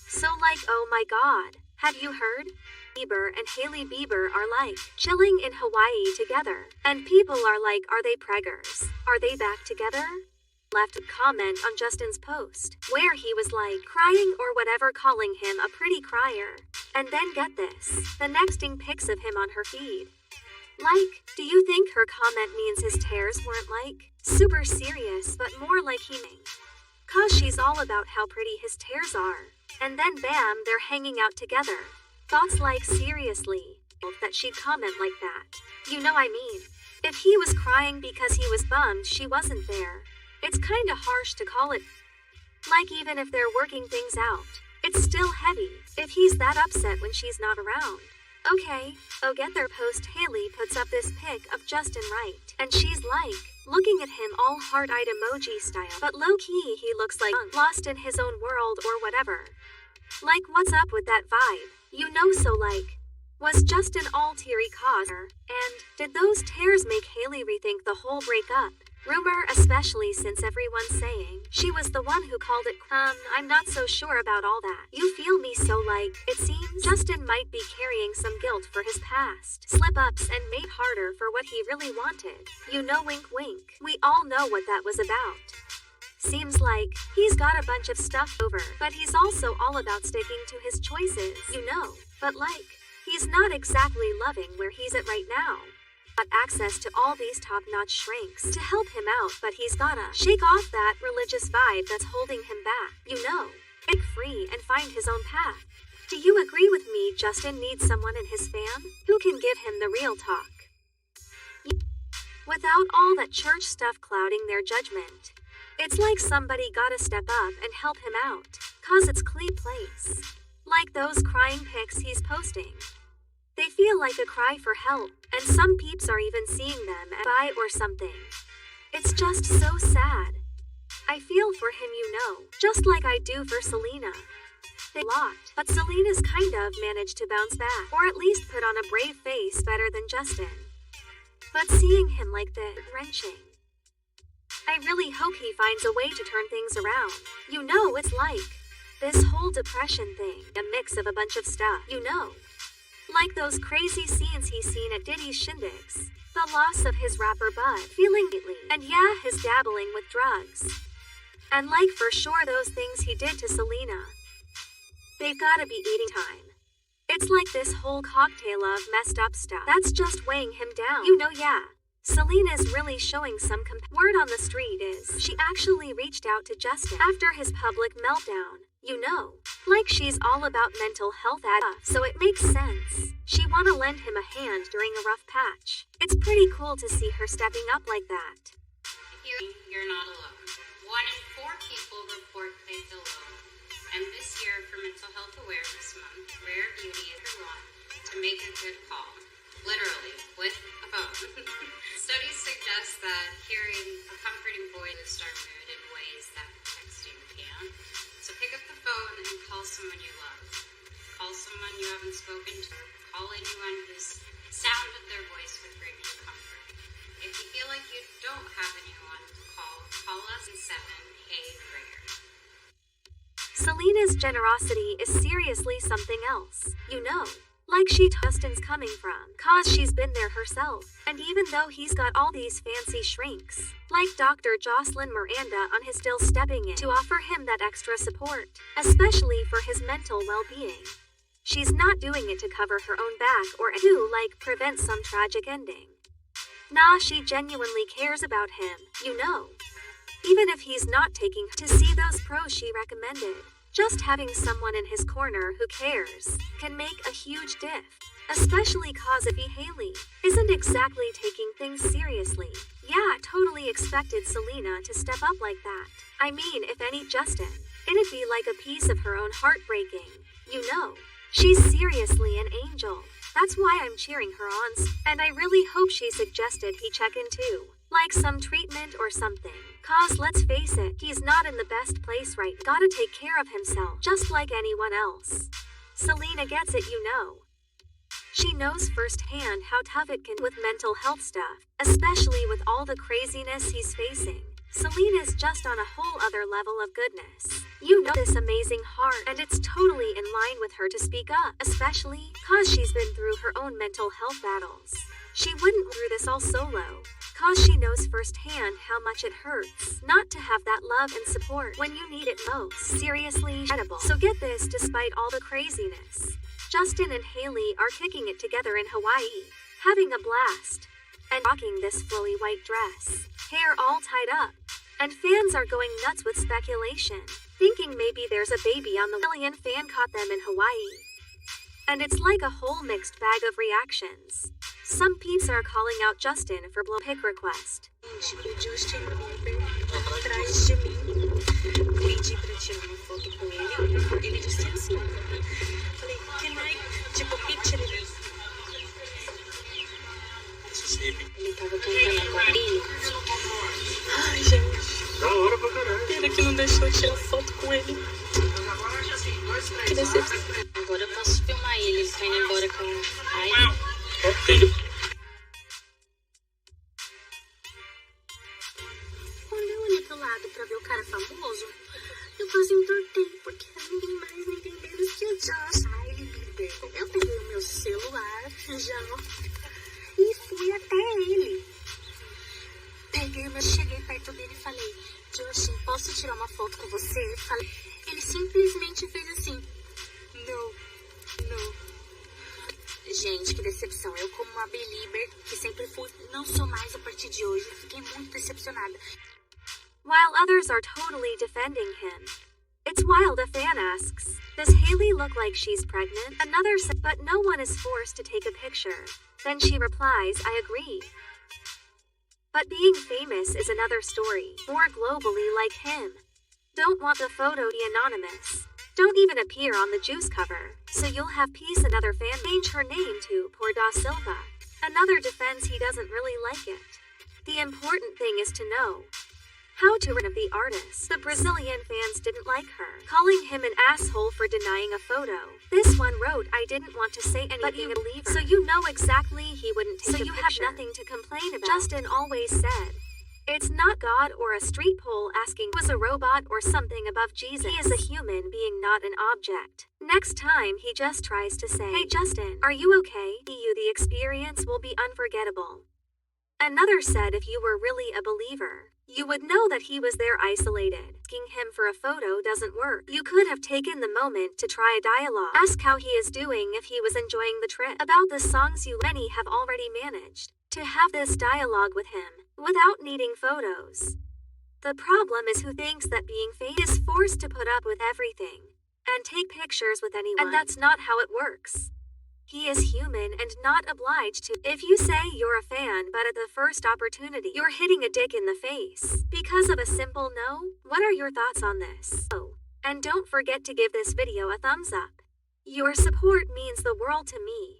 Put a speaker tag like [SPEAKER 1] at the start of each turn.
[SPEAKER 1] So like, oh my god, have you heard? Bieber and Hailey Bieber are like chilling in Hawaii together. And people are like, are they preggers? Are they back together? Left a comment on Justin's post, where he was like crying or whatever, calling him a pretty crier. And then get this, the nexting pics of him on her feed. Like, do you think her comment means his tears weren't like super serious but more like healing? Cause she's all about how pretty his tears are. And then bam, they're hanging out together. Thoughts like, seriously, that she'd comment like that. You know I mean. If he was crying because he was bummed she wasn't there, it's kinda harsh to call it. Like even if they're working things out, it's still heavy if he's that upset when she's not around. Okay, oh get their post. Hailey puts up this pic of Justin right, and she's like, looking at him all heart-eyed emoji style, but low-key he looks like lost in his own world or whatever. Like what's up with that vibe? You know, so like, was Justin all teary cause her? And did those tears make Hailey rethink the whole breakup rumor, especially since everyone's saying she was the one who called it? I'm not so sure about all that. You feel me? So like, it seems Justin might be carrying some guilt for his past slip-ups and made harder for what he really wanted. You know, wink wink. We all know what that was about. Seems like he's got a bunch of stuff over, but he's also all about sticking to his choices, you know. But like, he's not exactly loving where he's at right now. Got access to all these top-notch shrinks to help him out, but he's gotta shake off that religious vibe that's holding him back, you know. Break free and find his own path. Do you agree with me? Justin needs someone in his fam who can give him the real talk, without all that church stuff clouding their judgment. It's like somebody gotta step up and help him out, cause it's clean place. Like those crying pics he's posting. They feel like a cry for help, and some peeps are even seeing them at bi or something. It's just so sad. I feel for him, you know, just like I do for Selena. They lot, but Selena's kind of managed to bounce back, or at least put on a brave face better than Justin. But seeing him like this, wrenching. I really hope he finds a way to turn things around. You know, it's like this whole depression thing, a mix of a bunch of stuff, you know. Like those crazy scenes he's seen at Diddy's shindigs, the loss of his rapper bud, feeling lately, and yeah, his dabbling with drugs. And like for sure those things he did to Selena. They've gotta be eating time. It's like this whole cocktail of messed up stuff that's just weighing him down. You know, yeah. Selena's really showing some word on the street is she actually reached out to Justin after his public meltdown. You know, like she's all about mental health so it makes sense. She wanna lend him a hand during a rough patch. It's pretty cool to see her stepping up like that.
[SPEAKER 2] You're not alone. 1 in 4 people report they feel alone. And this year for Mental Health Awareness Month, Rare Beauty is the one to make a good call. Literally, with a phone. Studies suggest that hearing a comforting voice lifts our mood in ways that texting can. So pick up the phone and call someone you love. Call someone you haven't spoken to. Call anyone whose sound of their voice would bring you comfort. If you feel like you don't have anyone to call us and 7 Hey Rare.
[SPEAKER 1] Selena's generosity is seriously something else, you know. Like Justin's coming from, cause she's been there herself. And even though he's got all these fancy shrinks, like Dr. Jocelyn Miranda on his still stepping in to offer him that extra support, especially for his mental well-being. She's not doing it to cover her own back or to like prevent some tragic ending. Nah, she genuinely cares about him, you know. Even if he's not taking to see those pros she recommended. Just having someone in his corner who cares can make a huge diff, especially cause if Hailey isn't exactly taking things seriously. Yeah, totally expected Selena to step up like that. I mean, if any Justin, it'd be like a piece of her own heart breaking. You know, she's seriously an angel. That's why I'm cheering her on, and I really hope she suggested he check in too. Like some treatment or something. Cause let's face it, he's not in the best place right. Gotta take care of himself, just like anyone else. Selena gets it, you know. She knows firsthand how tough it can be with mental health stuff, especially with all the craziness he's facing. Selena's just on a whole other level of goodness. You know this amazing heart, and it's totally in line with her to speak up, especially 'cause she's been through her own mental health battles. She wouldn't do this all solo, 'cause she knows firsthand how much it hurts not to have that love and support when you need it most. Seriously incredible. So get this, despite all the craziness, Justin and Hailey are kicking it together in Hawaii, having a blast, and rocking this flowy white dress, hair all tied up, and fans are going nuts with speculation, thinking maybe there's a baby on the way. A million fan caught them in Hawaii, and it's like a whole mixed bag of reactions. Some peeps are calling out Justin for blow pic request.
[SPEAKER 3] O Justin Bieber atrás de mim, pedi pra tirar uma foto com ele, ele disse assim, falei, can I, tipo, picture ele? Ele tava cantando a cobrinha. Ai, gente, pena que não deixou eu tirar foto com ele. Que decepção.
[SPEAKER 2] Agora eu posso filmar ele saindo embora com... Ai,
[SPEAKER 3] Quando eu olhei pro lado pra ver o cara famoso, eu quase entortei, porque era ninguém mais, ninguém menos que o Josh Hailey Bieber. Eu peguei o meu celular, já, e fui até ele. Cheguei perto dele e falei, Josh, posso tirar uma foto com você? Ele simplesmente fez assim, não. Gente, que decepção. Eu, como uma belieber, que sempre fui, não sou mais a partir de hoje. Fiquei muito decepcionada.
[SPEAKER 1] While others are totally defending him. It's wild, a fan asks, does Hailey look like she's pregnant? Another says, but no one is forced to take a picture. Then she replies, I agree. But being famous is another story, more globally like him. Don't want the photo to be anonymous. Don't even appear on the juice cover, so you'll have peace. Another fan change her name to Por da Silva. Another defends he doesn't really like it. The important thing is to know how to rid of the artist. The Brazilian fans didn't like her, calling him an asshole for denying a photo. This one wrote, I didn't want to say anything, but you believe her. So you know exactly he wouldn't take a picture. So you have nothing to complain about. Justin always said, it's not God or a street pole asking was a robot or something above Jesus. He is a human being, not an object. Next time he just tries to say, hey Justin, are you okay? The experience will be unforgettable. Another said if you were really a believer, you would know that he was there isolated. Asking him for a photo doesn't work. You could have taken the moment to try a dialogue. Ask how he is doing, if he was enjoying the trip. About the songs you many have already managed to have this dialogue with him without needing photos. The problem is who thinks that being famous is forced to put up with everything and take pictures with anyone. And that's not how it works. He is human and not obliged to. If you say you're a fan but at the first opportunity you're hitting a dick in the face because of a simple no, what are your thoughts on this? Oh, and don't forget to give this video a thumbs up. Your support means the world to me.